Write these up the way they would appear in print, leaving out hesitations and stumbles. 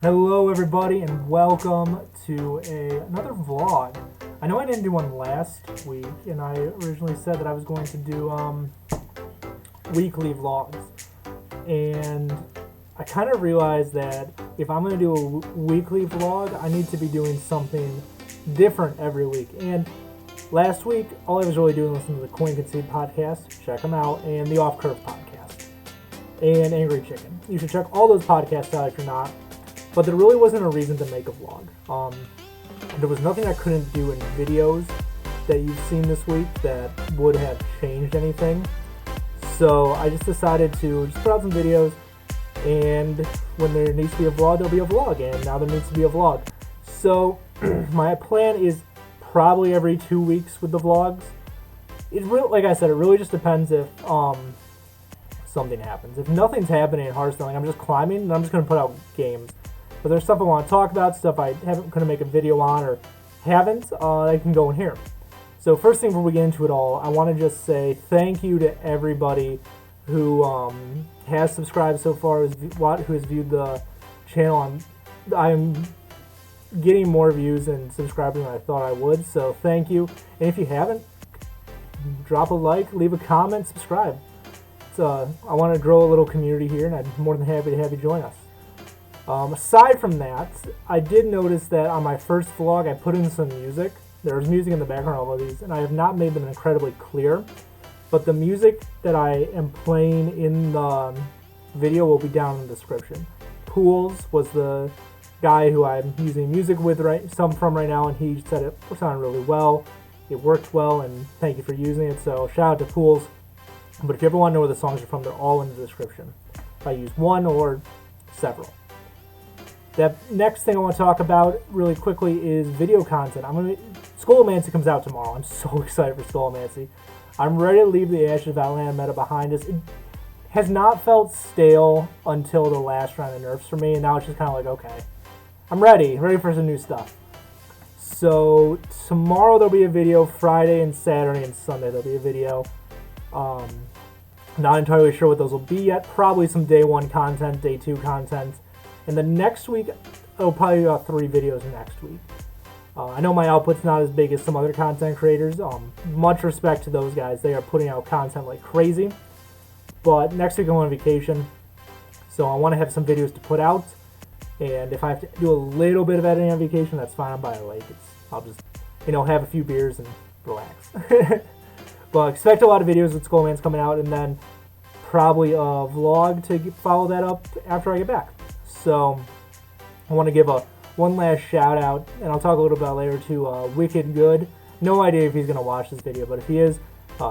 Hello everybody and welcome to another vlog. I know I didn't do one last week and I originally said that I was going to do weekly vlogs, and I kind of realized that if I'm going to do a weekly vlog I need to be doing something different every week. And last week all I was really doing was listening to the Coin Concede podcast, check them out, and the Off Curve podcast, and Angry Chicken. You should check all those podcasts out if you're not. But there really wasn't a reason to make a vlog. There was nothing I couldn't do in videos that you've seen this week that would have changed anything. So I just decided to just put out some videos, and when there needs to be a vlog, there'll be a vlog, and now there needs to be a vlog. So my plan is probably every 2 weeks with the vlogs. Like I said, it really just depends if something happens. If nothing's happening in Hearthstone, like I'm just climbing, then I'm just going to put out games. But there's stuff I want to talk about, stuff I couldn't make a video on or haven't, I can go in here. So first thing before we get into it all, I want to just say thank you to everybody who has subscribed so far, who has viewed the channel. I'm getting more views and subscribers than I thought I would, so thank you. And if you haven't, drop a like, leave a comment, subscribe. I want to grow a little community here, and I'm more than happy to have you join us. Aside from that, I did notice that on my first vlog I put in some music. There was music in the background of all these, and I have not made them incredibly clear. But the music that I am playing in the video will be down in the description. Pools was the guy who I'm using music with from right now, and he said it sounded really well. It worked well, and thank you for using it. So shout out to Pools. But if you ever want to know where the songs are from, they're all in the description. If I use one or several. The next thing I want to talk about really quickly is video content. Skullmancy comes out tomorrow. I'm so excited for Skullmancy. I'm ready to leave the Ashes of Outland meta behind us. It has not felt stale until the last round of nerfs for me, and now it's just kind of like, okay, I'm ready for some new stuff. So tomorrow there'll be a video. Friday and Saturday and Sunday there'll be a video. Not entirely sure what those will be yet. Probably some day 1 content, day 2 content. And the next week, it'll probably be about 3 videos next week. I know my output's not as big as some other content creators. Much respect to those guys. They are putting out content like crazy. But next week I'm on vacation, so I want to have some videos to put out. And if I have to do a little bit of editing on vacation, that's fine. I'm by a lake. I'll just, have a few beers and relax. But expect a lot of videos with Skullman's coming out, and then probably a vlog to follow that up after I get back. So I want to give one last shout out, and I'll talk a little bit later, to Wicked Good. No idea if he's going to watch this video, but if he is,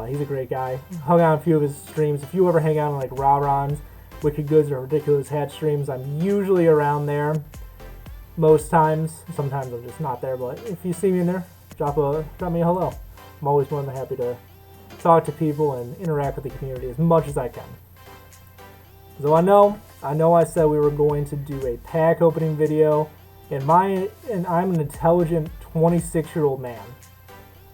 he's a great guy. Hung out on a few of his streams. If you ever hang out on like Rawrons, Wicked Goods, or Ridiculous Hat streams, I'm usually around there most times. Sometimes I'm just not there, but if you see me in there, drop me a hello. I'm always more than happy to talk to people and interact with the community as much as I can. So I know I said we were going to do a pack opening video, and I'm an intelligent 26-year-old man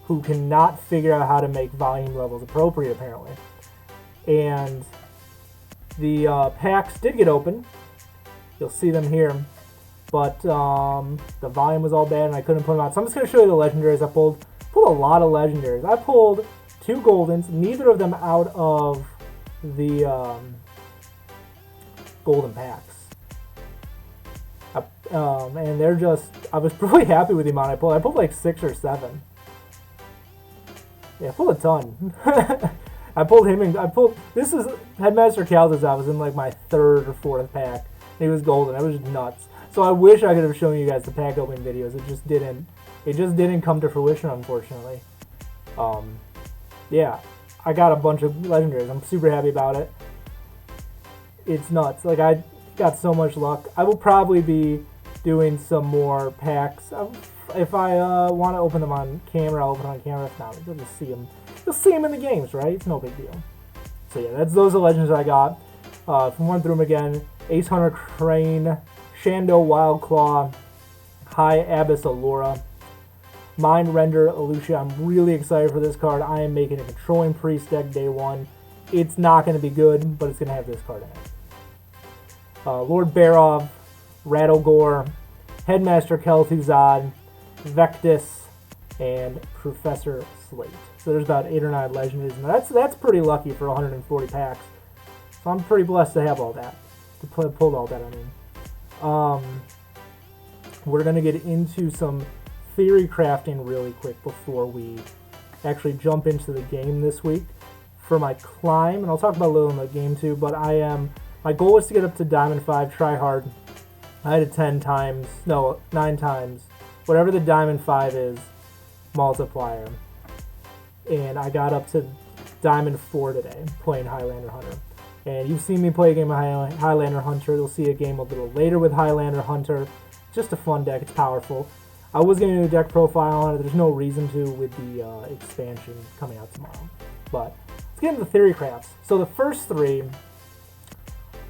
who cannot figure out how to make volume levels appropriate, apparently. And the packs did get open. You'll see them here. But the volume was all bad and I couldn't put them out. So I'm just going to show you the legendaries I pulled. A lot of legendaries. I pulled 2 goldens, neither of them out of the golden packs. And they're just, I was really happy with the amount I pulled. I pulled like 6 or 7. Yeah, I pulled a ton. This is Headmaster Caldas. I was in like my 3rd or 4th pack. He was golden. It was just nuts. So I wish I could have shown you guys the pack opening videos. It just didn't come to fruition, unfortunately. Yeah, I got a bunch of legendaries. I'm super happy about it. It's nuts. Like, I got so much luck. I will probably be doing some more packs. If I want to open them on camera, I'll open them on camera. If not, you'll just see them. You'll see them in the games, right? It's no big deal. So yeah, those are legends I got. From one through them again: Ace Hunter Crane, Shando Wildclaw, High Abyss Allura, Mind Render Alucia. I'm really excited for this card. I am making a Controlling Priest deck day 1. It's not going to be good, but it's going to have this card in it. Lord Barov, Rattlegore, Headmaster Kel'Thuzad, Vectis, and Professor Slate. So there's about 8 or 9 legendaries, and that's pretty lucky for 140 packs. So I'm pretty blessed to have all that, to pull all that. We're gonna get into some theory crafting really quick before we actually jump into the game this week. For my climb, and I'll talk about a little in the game too, but my goal was to get up to Diamond 5, try hard. I had it 9 times, whatever the Diamond 5 is, multiplier. And I got up to Diamond 4 today, playing Highlander Hunter. And you've seen me play a game of Highlander Hunter. You'll see a game a little later with Highlander Hunter. Just a fun deck, it's powerful. I was going to do a deck profile on it, there's no reason to with the expansion coming out tomorrow. But let's get into the Theorycrafts. So the first 3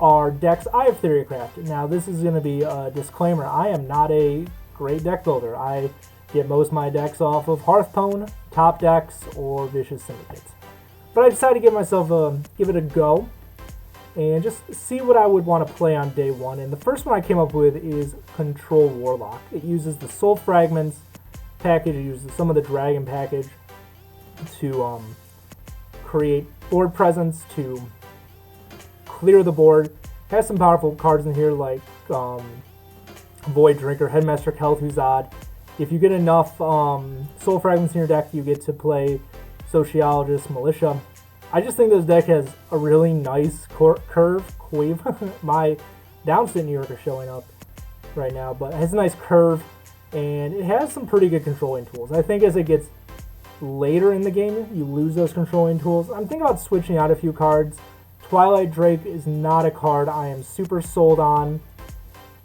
are decks I have theorycrafted. Now this is going to be a disclaimer, I am not a great deck builder. I get most of my decks off of Hearthvlog, Top Decks, or Vicious Syndicates. But I decided to give it a go and just see what I would want to play on day 1. And the first one I came up with is Control Warlock. It uses the Soul Fragments package, it uses some of the Dragon package to create board presence, to clear the board. Has some powerful cards in here like Void Drinker, Headmaster Kel'Thuzad. If you get enough Soul Fragments in your deck, you get to play Sociologist, Militia. I just think this deck has a really nice curve. My downstate New York is showing up right now, but it has a nice curve, and it has some pretty good controlling tools. I think as it gets later in the game, you lose those controlling tools. I'm thinking about switching out a few cards. Twilight Drake is not a card I am super sold on.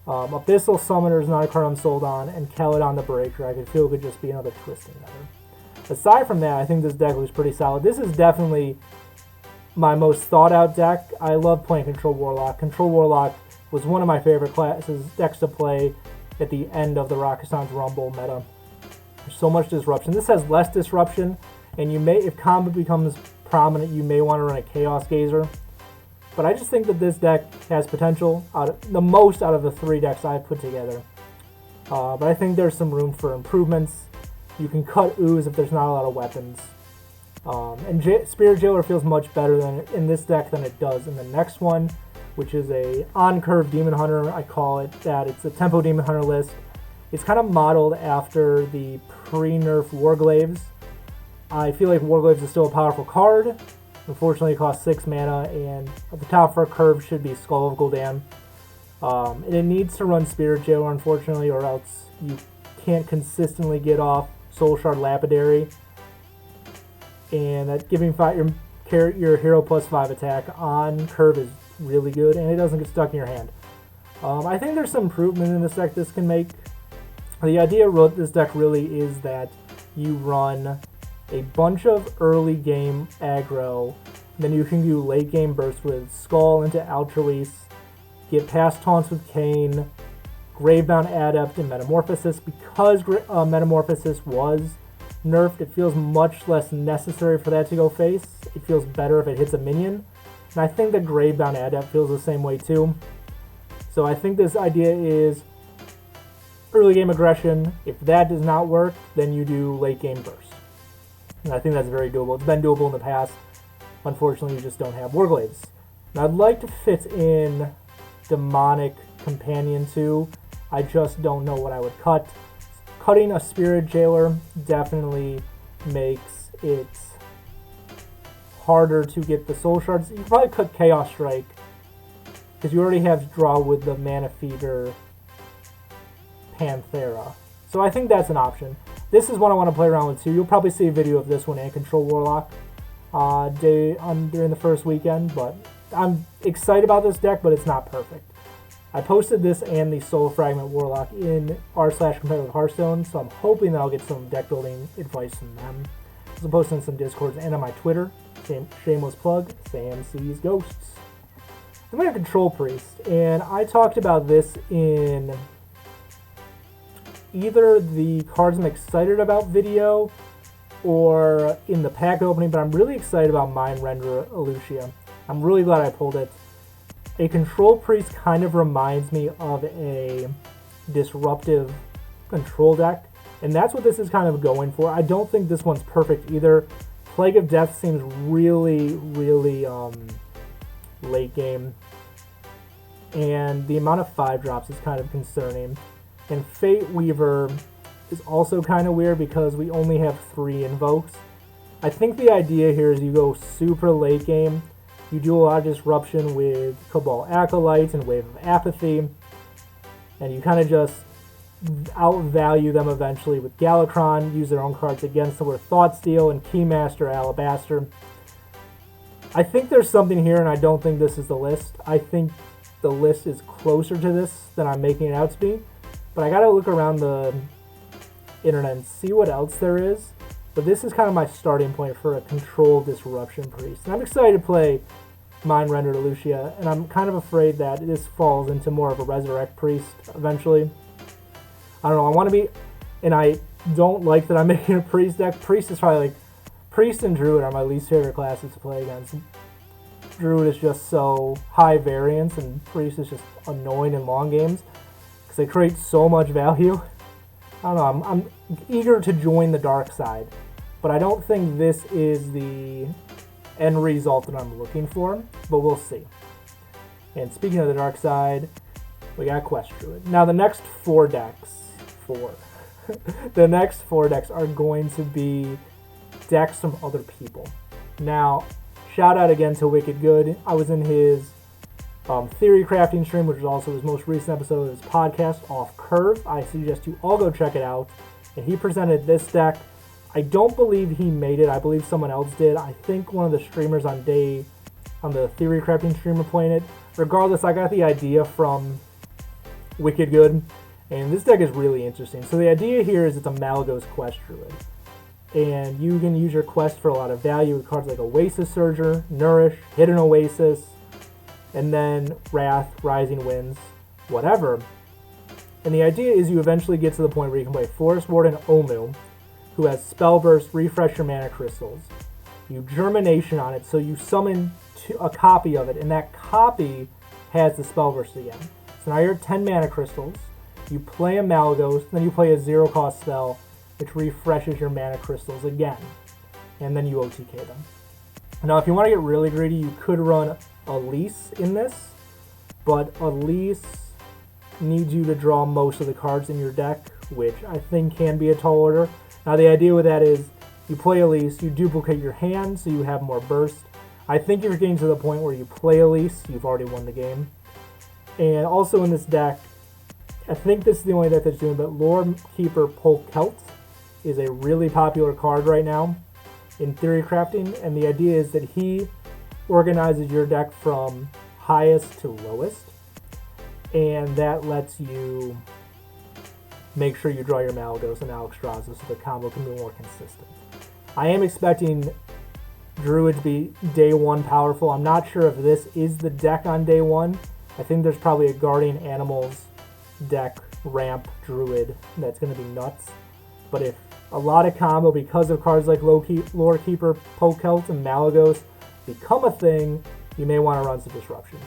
Abyssal Summoner is not a card I'm sold on, and Caledon the Breaker I could feel could just be another Twisting Nether. Aside from that, I think this deck was pretty solid. This is definitely my most thought out deck. I love playing Control Warlock. Control Warlock was one of my favorite decks to play at the end of the Rakkasan's Rumble meta. There's so much disruption. This has less disruption, and you may, if combo becomes prominent, you may want to run a Chaos Gazer. But I just think that this deck has potential, the most out of the 3 decks I've put together. But I think there's some room for improvements. You can cut Ooze if there's not a lot of weapons. And Spirit Jailer feels much better in this deck than it does in the next one, which is a on-curve Demon Hunter. I call it that. It's a Tempo Demon Hunter list. It's kind of modeled after the pre-nerf Warglaves. I feel like Warglaves is still a powerful card. Unfortunately, it costs 6 mana, and at the top for a curve should be Skull of Gul'dan. And it needs to run Spirit Jailer, unfortunately, or else you can't consistently get off Soul Shard Lapidary. And that giving your hero +5 attack on curve is really good, and it doesn't get stuck in your hand. I think there's some improvement in this deck this can make. The idea of this deck really is that you run a bunch of early game aggro, then you can do late game bursts with Skull into Altruis, get past taunts with Kayn, Gravebound Adept, and Metamorphosis. Because Metamorphosis was nerfed, it feels much less necessary for that to go face. It feels better if it hits a minion, and I think the Gravebound Adept feels the same way too. So I think this idea is early game aggression. If that does not work, then you do late game burst. And I think that's very doable. It's been doable in the past. Unfortunately, you just don't have Warglaves. Now, I'd like to fit in Demonic Companion too. I just don't know what I would cut. Cutting a Spirit Jailer definitely makes it harder to get the Soul Shards. You can probably cut Chaos Strike, because you already have draw with the Mana Feeder Panthera. So I think that's an option. This is one I want to play around with too. You'll probably see a video of this one and Control Warlock during the first weekend, but I'm excited about this deck, but it's not perfect. I posted this and the Soul Fragment Warlock in r/competitive Hearthstone, so I'm hoping that I'll get some deck building advice from them. I'm posting in some Discords and on my Twitter. Shameless plug, SamSeesGhosts. Then we have Control Priest, and I talked about this in either the cards I'm excited about video or in the pack opening, but I'm really excited about Mind Renderer Elucia. I'm really glad I pulled it. a control priest kind of reminds me of a disruptive control deck, and that's what this is kind of going for. I don't think this one's perfect either. Plague of Death seems really, really late game, and the amount of 5-drops is kind of concerning. And Fate Weaver is also kind of weird because we only have 3 invokes. I think the idea here is you go super late game, you do a lot of disruption with Cabal Acolytes and Wave of Apathy, and you kind of just outvalue them eventually with Galakron, use their own cards against them with Thoughtsteal and Keymaster Alabaster. I think there's something here, and I don't think this is the list. I think the list is closer to this than I'm making it out to be, but I gotta look around the internet and see what else there is. But this is kind of my starting point for a control disruption priest. And I'm excited to play Mind Render to Lucia, and I'm kind of afraid that this falls into more of a resurrect priest eventually. I don't know, I want to be, and I don't like that I'm making a priest deck. Priest is probably like, priest and druid are my least favorite classes to play against. Druid is just so high variance, and priest is just annoying in long games because they create so much value. I don't know, I'm eager to join the dark side, but I don't think this is the end result that I'm looking for, but we'll see. And speaking of the dark side, we got Quest Druid. Now the next 4 decks, the next 4 decks are going to be decks from other people. Now, shout out again to Wicked Good. I was in his Theorycrafting stream, which was also his most recent episode of his podcast, Off Curve. I suggest you all go check it out. And he presented this deck. I don't believe he made it. I believe someone else did. I think one of the streamers on the Theorycrafting stream were playing it. Regardless, I got the idea from Wicked Good. And this deck is really interesting. So the idea here is it's a Malygos Quest Druid. And you can use your quest for a lot of value with cards like Oasis Surger, Nourish, Hidden Oasis, and then Wrath, Rising Winds, whatever. And the idea is you eventually get to the point where you can play Forest Warden Omu, who has Spell Burst, refresh your mana crystals. You Germination on it, so you summon a copy of it, and that copy has the Spell Burst again. So now you're at 10 mana crystals, you play a Malygos, then you play a 0-cost spell, which refreshes your mana crystals again, and then you OTK them. Now if you want to get really greedy, you could run Elise in this, but Elise needs you to draw most of the cards in your deck, which I think can be a tall order. Now the idea with that is you play Elise, you duplicate your hand so you have more burst. I think if you're getting to the point where you play Elise, you've already won the game. And also in this deck, I think this is the only deck that's doing, but Lore Keeper Polkelt is a really popular card right now in Theorycrafting, and the idea is that he organizes your deck from highest to lowest, and that lets you make sure you draw your Malygos and Alexstrasza so the combo can be more consistent. I am expecting Druid to be day 1 powerful. I'm not sure if this is the deck on day 1. I think there's probably a Guardian Animals deck ramp Druid that's going to be nuts. But if a lot of combo, because of cards like Lore Keeper, Polkelt, and Malygos become a thing, you may want to run some disruption.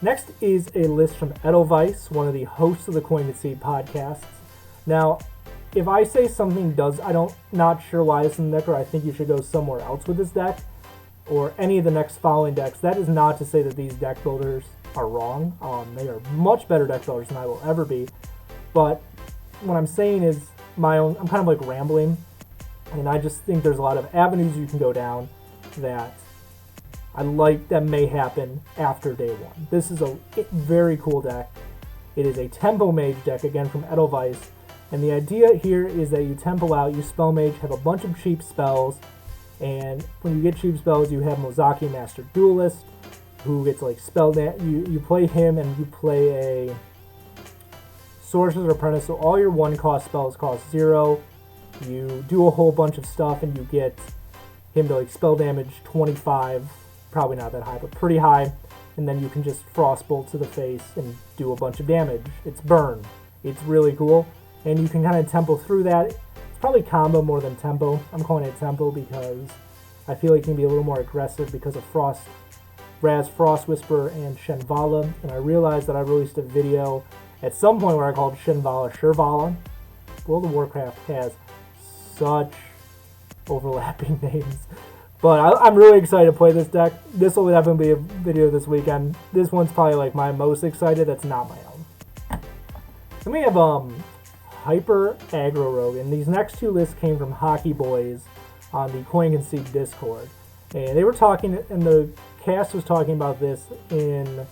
Next is a list from Edelweiss, one of the hosts of the Coin to Seed podcasts. Now, if I say something not sure why it's in the deck, or I think you should go somewhere else with this deck, or any of the next following decks, that is not to say that these deck builders are wrong. They are much better deck builders than I will ever be. But what I'm saying is I'm kind of like rambling, and I just think there's a lot of avenues you can go down that I like that may happen after day 1. This is a very cool deck. It is a Tempo Mage deck, again from Edelweiss, and the idea here is that you tempo out, you Spell Mage, have a bunch of cheap spells, and when you get cheap spells, you have Mozaki Master Duelist, who gets like you play him and you play a Sorcerer's Apprentice, so all your 1-cost spells cost 0. You do a whole bunch of stuff and you get him to like spell damage 25, probably not that high, but pretty high, and then you can just Frostbolt to the face and do a bunch of damage. It's burn. It's really cool, and you can kind of tempo through that. It's probably combo more than tempo. I'm calling it tempo because I feel like it can be a little more aggressive because of Frost Raz, Frost Whisperer, and Shenvala. And I realized that I released a video at some point where I called Shenvala Shervala. World of Warcraft has such overlapping names. But I'm really excited to play this deck. This will definitely be a video this weekend. This one's probably like my most excited. That's not my own. Then we have Hyper Aggro Rogue. And these next two lists came from Hockey Boys on the Coin Concede Discord. And they were talking, and the cast was talking about this in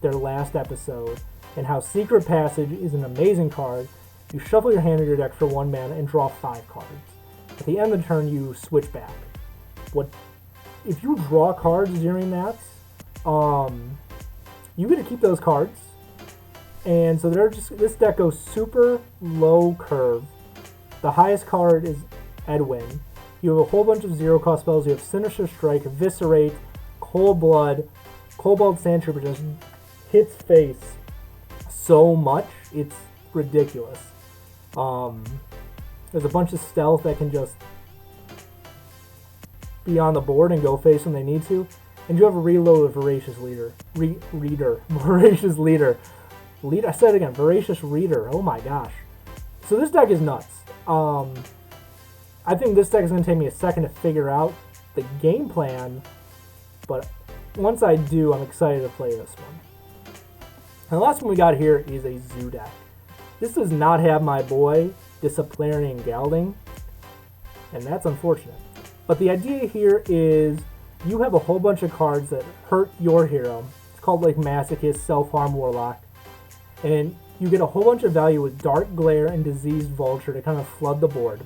their last episode, and how Secret Passage is an amazing card. You shuffle your hand or your deck for 1 mana and draw 5 cards. At the end of the turn, you switch back. If you draw cards during that, you get to keep those cards. And so this deck goes super low curve. The highest card is Edwin. You have a whole bunch of 0-cost spells. You have Sinister Strike, Eviscerate, Cold Blood, Cobalt Sand Trooper just hits face so much, it's ridiculous. There's a bunch of stealth that can just be on the board and go face when they need to. And you have a reload of Voracious Leader. Voracious Leader. I said it again, Voracious Reader. Oh my gosh. So this deck is nuts. I think this deck is going to take me a second to figure out the game plan, but once I do, I'm excited to play this one. And the last one we got here is a Zoo deck. This does not have my boy, Disciplinarian Gelding, and that's unfortunate. But the idea here is you have a whole bunch of cards that hurt your hero. It's called like Masochist, Self-Harm Warlock, and you get a whole bunch of value with Dark Glare and Diseased Vulture to kind of flood the board.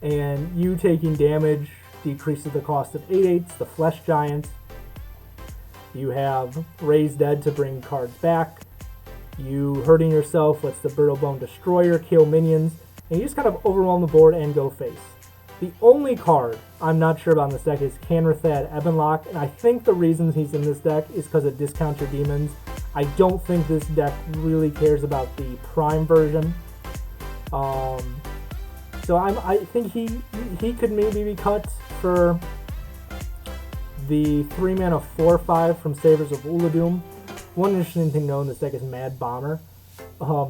And you taking damage decreases the cost of 8/8s, the Flesh Giant. You have Raise Dead to bring cards back. You hurting yourself lets the Brittlebone Destroyer kill minions. And you just kind of overwhelm the board and go face. The only card I'm not sure about in this deck is Canrathad Ebonlock, and I think the reason he's in this deck is because it discounts your demons. I don't think this deck really cares about the Prime version. So I think he could maybe be cut for the 3-mana 4/5 from Savers of Uladum. One interesting thing to know in this deck is Mad Bomber.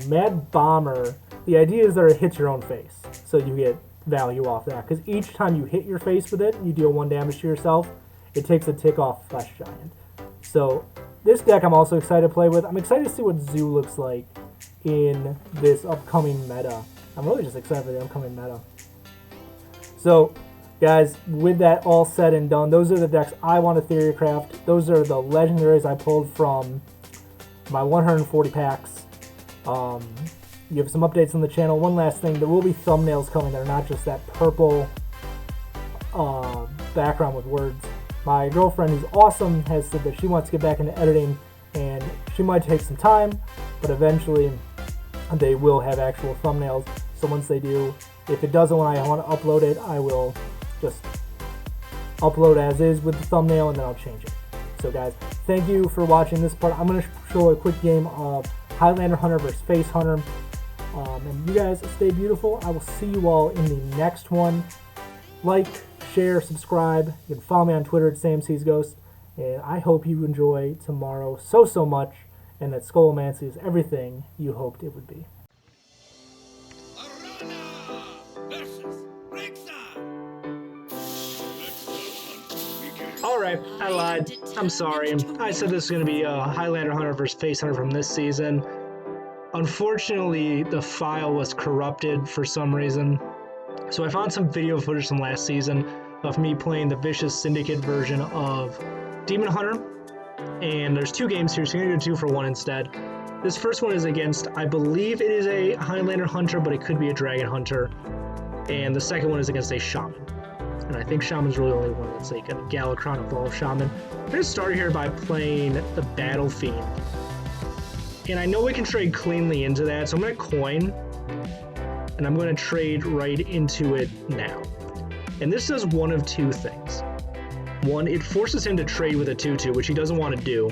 Mad Bomber, the idea is that it hits your own face, so you get value off that. Because each time you hit your face with it, you deal 1 damage to yourself. It takes a tick off Flesh Giant. So this deck I'm also excited to play with. I'm excited to see what Zoo looks like in this upcoming meta. I'm really just excited for the upcoming meta. So, guys, with that all said and done, those are the decks I want to Theorycraft. Those are the legendaries I pulled from my 140 packs. You have some updates on the channel. One last thing, there will be thumbnails coming that are not just that purple background with words. My girlfriend, who's awesome, has said that she wants to get back into editing, and she might take some time, but eventually they will have actual thumbnails. So once they do, if it doesn't when I want to upload it, I will just upload as is with the thumbnail, and then I'll change it. So guys, thank you for watching this part. I'm going to show a quick game of Highlander Hunter versus Face Hunter. And you guys stay beautiful. I will see you all in the next one. Like, share, subscribe. You can follow me on Twitter at SamSeesGhosts. And I hope you enjoy tomorrow so much, and that Skullmancy is everything you hoped it would be. Alright, I lied. I'm sorry. I said this was going to be Highlander Hunter versus Face Hunter from this season. Unfortunately, the file was corrupted for some reason. So I found some video footage from last season of me playing the Vicious Syndicate version of Demon Hunter. And there's 2 games here, so you're going to do 2 for 1 instead. This first one is against, I believe it is a Highlander Hunter, but it could be a Dragon Hunter. And the second one is against a Shaman. And I think Shaman's really the only one that's like a Galakron Evolved Shaman. I'm going to start here by playing the Battle Fiend. And I know we can trade cleanly into that, so I'm going to coin. And I'm going to trade right into it now. And this does one of 2 things. One, it forces him to trade with a 2/2, which he doesn't want to do.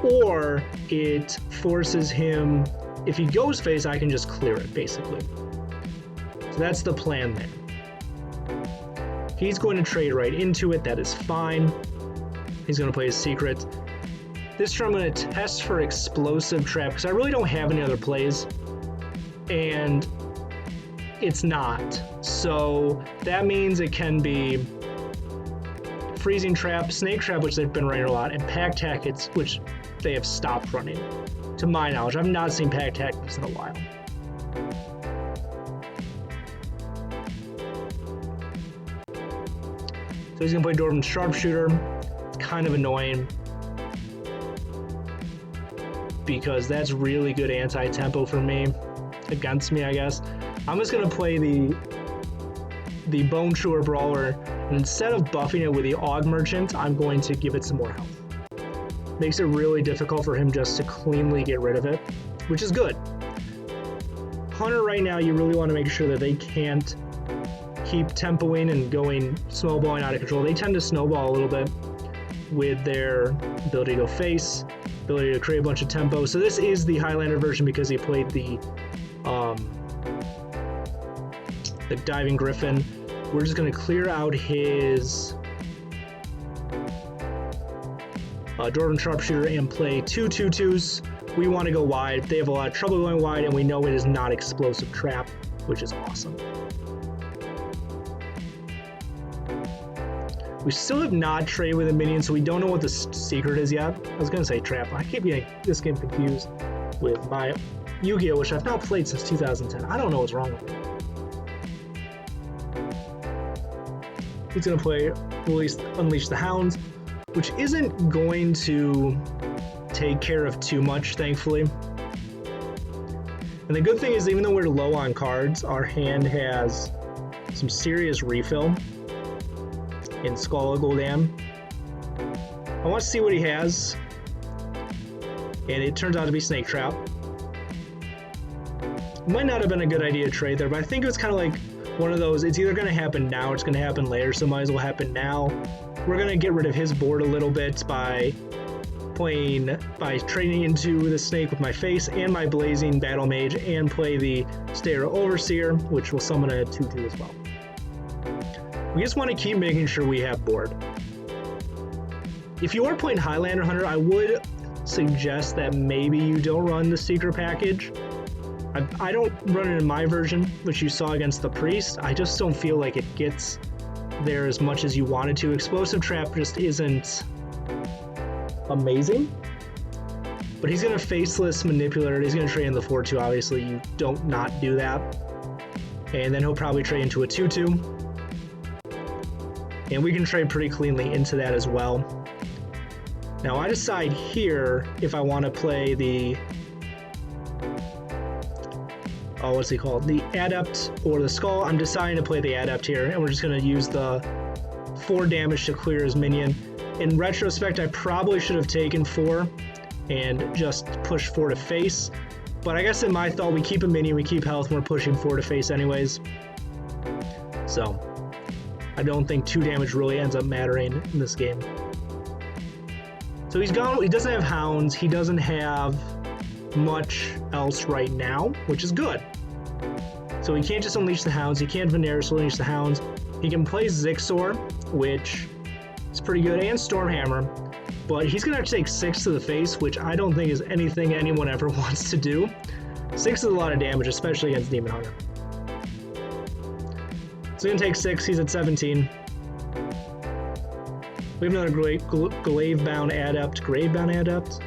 Or it forces him, if he goes face, I can just clear it, basically. So that's the plan there. He's going to trade right into it, that is fine. He's going to play his secret. This turn I'm going to test for explosive trap because I really don't have any other plays. And it's not. So that means it can be freezing trap, snake trap, which they've been running a lot, and pack tactics, which they have stopped running. To my knowledge, I've not seen pack tactics in a while. So he's gonna play Dwarven Sharpshooter. It's kind of annoying because that's really good anti-tempo for me, against me, I guess. I'm just gonna play the Bone Chewer Brawler, and instead of buffing it with the Aug Merchant, I'm going to give it some more health. Makes it really difficult for him just to cleanly get rid of it, which is good. Hunter right now, you really want to make sure that they can't keep tempoing and going snowballing out of control. They tend to snowball a little bit with their ability to go face, ability to create a bunch of tempo. So this is the Highlander version because he played the Diving Griffin. We're just going to clear out his Dwarven Sharpshooter and play 2/2/2s. We want to go wide. They have a lot of trouble going wide, and we know it is not explosive trap, which is awesome. We still have not traded with a minion, so we don't know what the secret is yet. I was going to say trap. I keep getting this game confused with my Yu-Gi-Oh!, which I've not played since 2010. I don't know what's wrong with me. He's going to play Unleash the Hounds, which isn't going to take care of too much, thankfully. And the good thing is, even though we're low on cards, our hand has some serious refill in Skull of Gul'dan. I want to see what he has, and it turns out to be Snake Trap. It might not have been a good idea to trade there, but I think it was kind of like one of those, it's either going to happen now or it's going to happen later, so might as well happen now. We're going to get rid of his board a little bit by trading into the snake with my face and my Blazing Battle Mage, and play the Stayer Overseer, which will summon a 2/2 as well. We just want to keep making sure we have board. If you are playing Highlander Hunter, I would suggest that maybe you don't run the secret package. I don't run it in my version, which you saw against the Priest. I just don't feel like it gets there as much as you wanted to. Explosive Trap just isn't amazing. But he's going to Faceless Manipulator. He's going to trade in the 4/2. Obviously, you don't not do that. And then he'll probably trade into a 2/2. And we can trade pretty cleanly into that as well. Now I decide here if I want to play the what's he called? The Adept or the Skull. I'm deciding to play the Adept here, and we're just going to use the 4 damage to clear his minion. In retrospect, I probably should have taken 4 and just push 4 to face. But I guess in my thought, we keep a minion, we keep health, and we're pushing 4 to face anyways. So I don't think 2 damage really ends up mattering in this game. So he's gone. He doesn't have Hounds. He doesn't have much else right now, which is good. So he can't just Unleash the Hounds. He can't Veneris Unleash the Hounds. He can play Zixor, which is pretty good, and Stormhammer. But he's going to have to take 6 to the face, which I don't think is anything anyone ever wants to do. 6 is a lot of damage, especially against Demon Hunter. So he's going to take 6. He's at 17. We have another Glaive-bound Adept. Grave-bound Adept?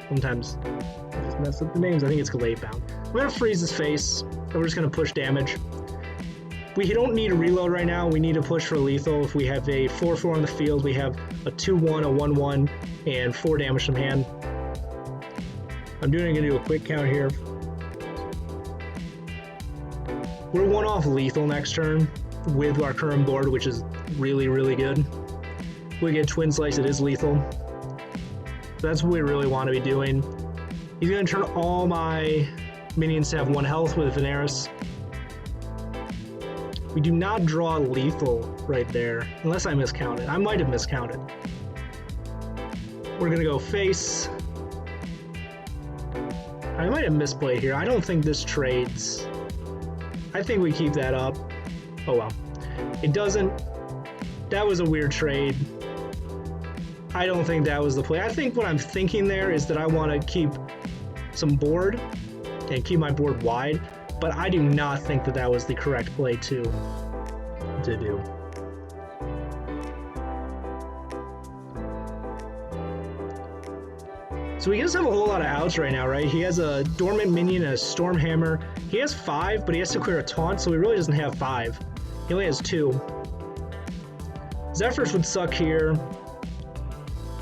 Sometimes I just mess up the names. I think it's Glaive-bound. We're going to freeze his face, and we're just going to push damage. We don't need a reload right now. We need to push for lethal. If we have a 4/4 on the field, we have a 2/1, a 1/1, and 4 damage from hand. I'm going to do a quick count here. We're 1 off lethal next turn with our current board, which is really, really good. If we get Twin Slice, it is lethal. So that's what we really want to be doing. He's going to turn all my minions to have 1 health with Veneris. We do not draw lethal right there, unless I miscounted. I might have miscounted. We're going to go face. I might have misplayed here. I don't think this trades. I think we keep that up. Oh well. It doesn't. That was a weird trade. I don't think that was the play. I think what I'm thinking there is that I want to keep some board and keep my board wide, but I do not think that that was the correct play to do. So he doesn't have a whole lot of outs right now, right? He has a Dormant Minion and a Stormhammer. He has 5, but he has to clear a Taunt, so he really doesn't have 5. He only has 2. Zephyrs would suck here.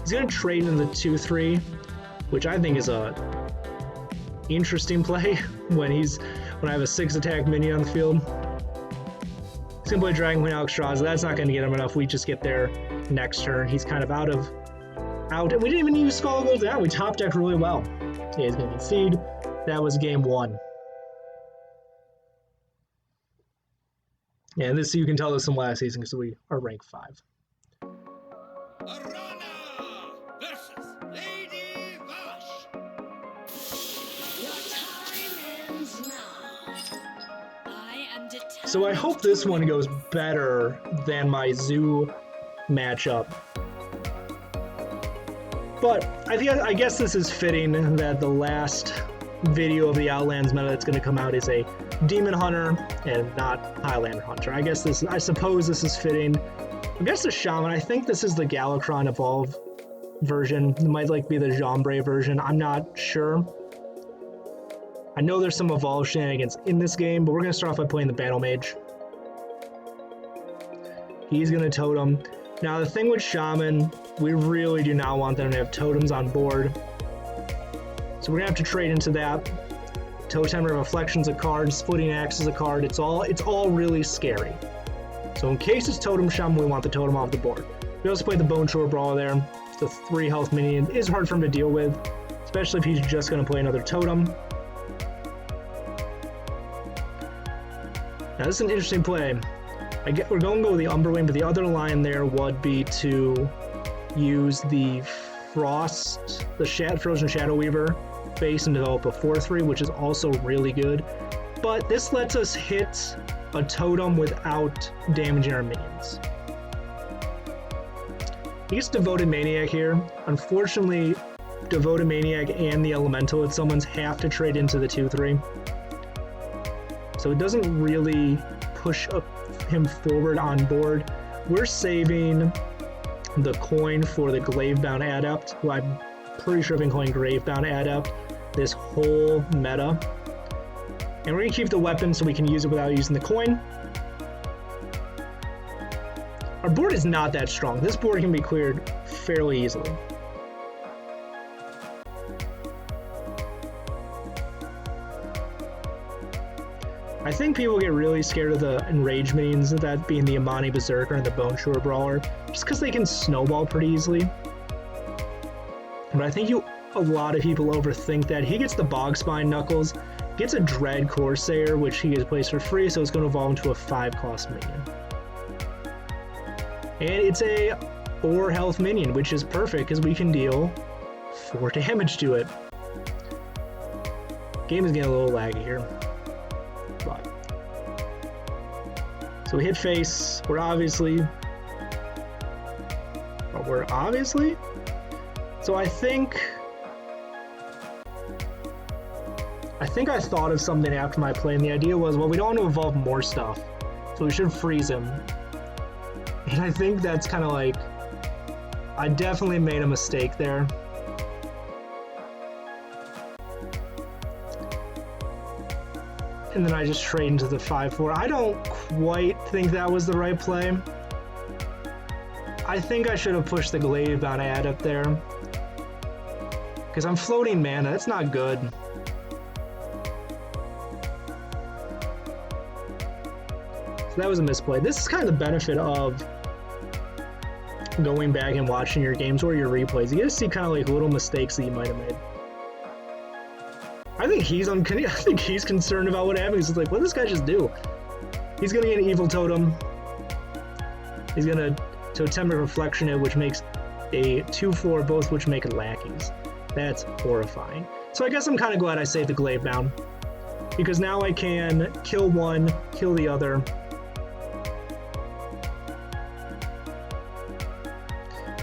He's going to trade in the 2-3, which I think is a interesting play when I have a 6 attack minion on the field. He's going to play Dragon Queen Alexstrasza. That's not going to get him enough. We just get there next turn. He's kind of out. And we didn't even use Skull of Gold down. We top decked really well. Yeah, he's going to concede. That was game 1. Yeah, this you can tell this from last season because we are ranked 5. Arana versus Lady Vash. Your time ends now. I am determined. So I hope this one goes better than my Zoo matchup. But I guess this is fitting that the last video of the Outlands meta that's going to come out is a Demon Hunter and not Highlander Hunter. I suppose this is fitting. I guess the Shaman, I think this is the Galakron Evolve version. It might be the Jambre version. I'm not sure. I know there's some Evolve shenanigans in this game, but we're going to start off by playing the Battle Mage. He's going to Totem. Now the thing with Shaman, we really do not want them to have totems on board. So we're gonna have to trade into that. Totem Reflection's a card, Splitting Axe is a card. It's all really scary. So in case it's Totem Shaman, we want the totem off the board. We also play the Bone Shore Brawler there. It's a 3 health minion. It is hard for him to deal with, especially if he's just gonna play another totem. Now this is an interesting play. We're going to go with the Umberwing, but the other line there would be to use the Frozen Shadow Weaver base and develop a 4-3, which is also really good. But this lets us hit a totem without damaging our minions. He gets Devoted Maniac here. Unfortunately, Devoted Maniac and the Elemental at Summons have to trade into the 2-3. So it doesn't really push him forward on board. We're saving the coin for the Gravebound Adept, who I'm pretty sure I've been calling Gravebound Adept this whole meta. And we're going to keep the weapon so we can use it without using the coin. Our board is not that strong. This board can be cleared fairly easily. I think people get really scared of the Enraged minions, that being the Imani Berserker and the Bone Shore Brawler, just because they can snowball pretty easily. But I think a lot of people overthink that. He gets the Bogspine Knuckles, gets a Dread Corsair, which he gets placed for free, so it's going to evolve into a 5-cost minion. And it's a 4 health minion, which is perfect because we can deal 4 damage to it. Game is getting a little laggy here. So we hit face. We're obviously. So I think I thought of something after my play, and the idea was, well, we don't want to evolve more stuff, so we should freeze him. And I think that's kind of I definitely made a mistake there. And then I just trade into the 5-4. I don't quite think that was the right play. I think I should have pushed the Gravebound Adept there. Because I'm floating mana, that's not good. So that was a misplay. This is kind of the benefit of going back and watching your games or your replays. You get to see kind of little mistakes that you might have made. I think he's concerned about what happened. He's just what did this guy just do? He's gonna get an Evil Totem. He's gonna Totem Reflection it, which makes a 2-4, both which make lackeys. That's horrifying. So I guess I'm kind of glad I saved the Gravebound, because now I can kill one, kill the other.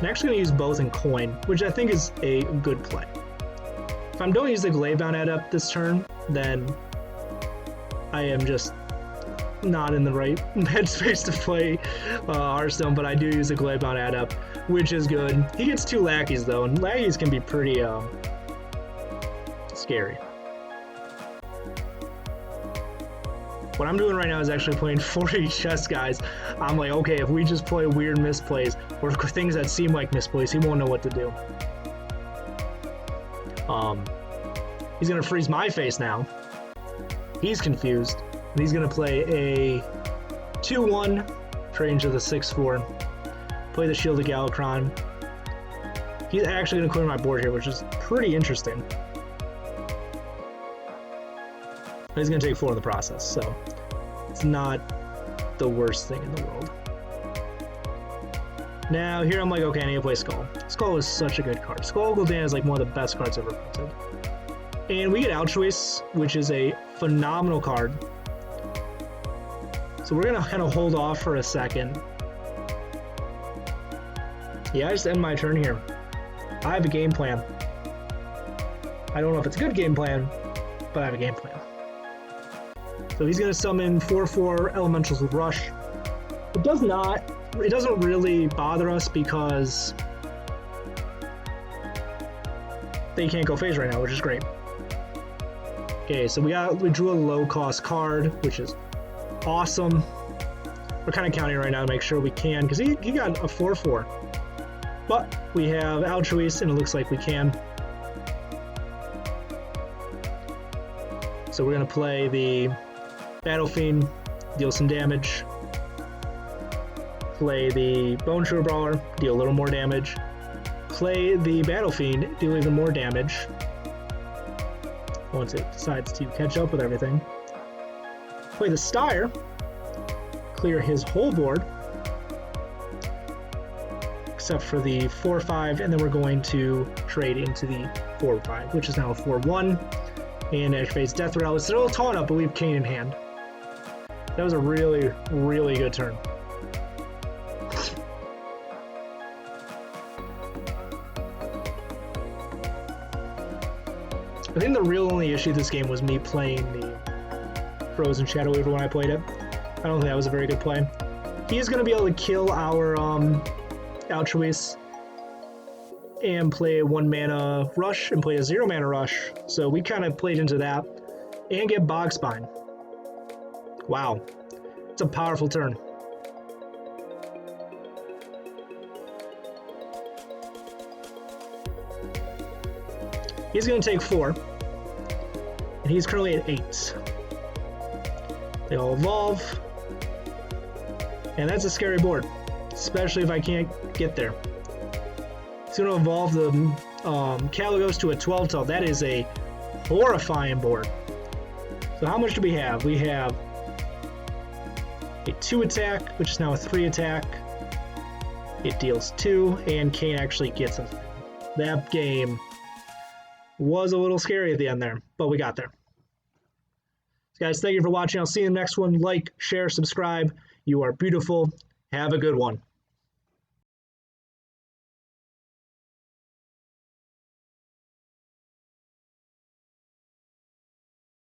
I'm actually going to use both in coin, which I think is a good play. If I don't use the Glavebound Adept this turn, then I am just not in the right headspace to play Hearthstone, but I do use the Glavebound Adept, which is good. He gets 2 lackeys though, and lackeys can be pretty scary. What I'm doing right now is actually playing 40 chess guys. I'm like, okay, if we just play weird misplays or things that seem like misplays, he won't know what to do. He's gonna freeze my face now. He's confused. And he's gonna play a 2-1, trade into the 6-4, play the Shield of Galakron. He's actually gonna clear my board here, which is pretty interesting. He's gonna take 4 in the process, so it's not the worst thing in the world. Now here I'm like, okay, I need to play Skull. Skull is such a good card. Skull Gul'dan is like one of the best cards ever printed. And we get Altruist, which is a phenomenal card. So we're gonna kind of hold off for a second. Yeah, I just end my turn here. I have a game plan. I don't know if it's a good game plan, but I have a game plan. So he's gonna summon 4/4 elementals with Rush. It doesn't really bother us because they can't go phase right now, which is great. Okay, so we drew a low cost card, which is awesome. We're kind of counting right now to make sure we can, because he got a 4/4. But we have Altruist, and it looks like we can. So we're going to play the Battle Fiend, deal some damage. Play the Bone Shrewer Brawler, deal a little more damage. Play the Battle Fiend, deal even more damage. Once it decides to catch up with everything. Play the Styre, clear his whole board, except for the 4/5, and then we're going to trade into the 4/5, which is now a 4/1, and activates Death Rattle. It's still taunt up, but we have Cane in hand. That was a really, really good turn. I think the real only issue this game was me playing the Frozen Shadow Weaver when I played it. I don't think that was a very good play. He is going to be able to kill our Altruist and play a 1-mana Rush and play a 0-mana Rush. So we kind of played into that and get Bogspine. Wow. It's a powerful turn. He's going to take 4, and he's currently at 8. They all evolve, and that's a scary board, especially if I can't get there. He's going to evolve the Caligos to a 12-tail. That is a horrifying board. So how much do we have? We have a 2 attack, which is now a 3 attack. It deals 2, and Kane actually gets us. That game was a little scary at the end there, but we got there. Guys, thank you for watching. I'll see you in the next one. Like, share, subscribe. You are beautiful. Have a good one.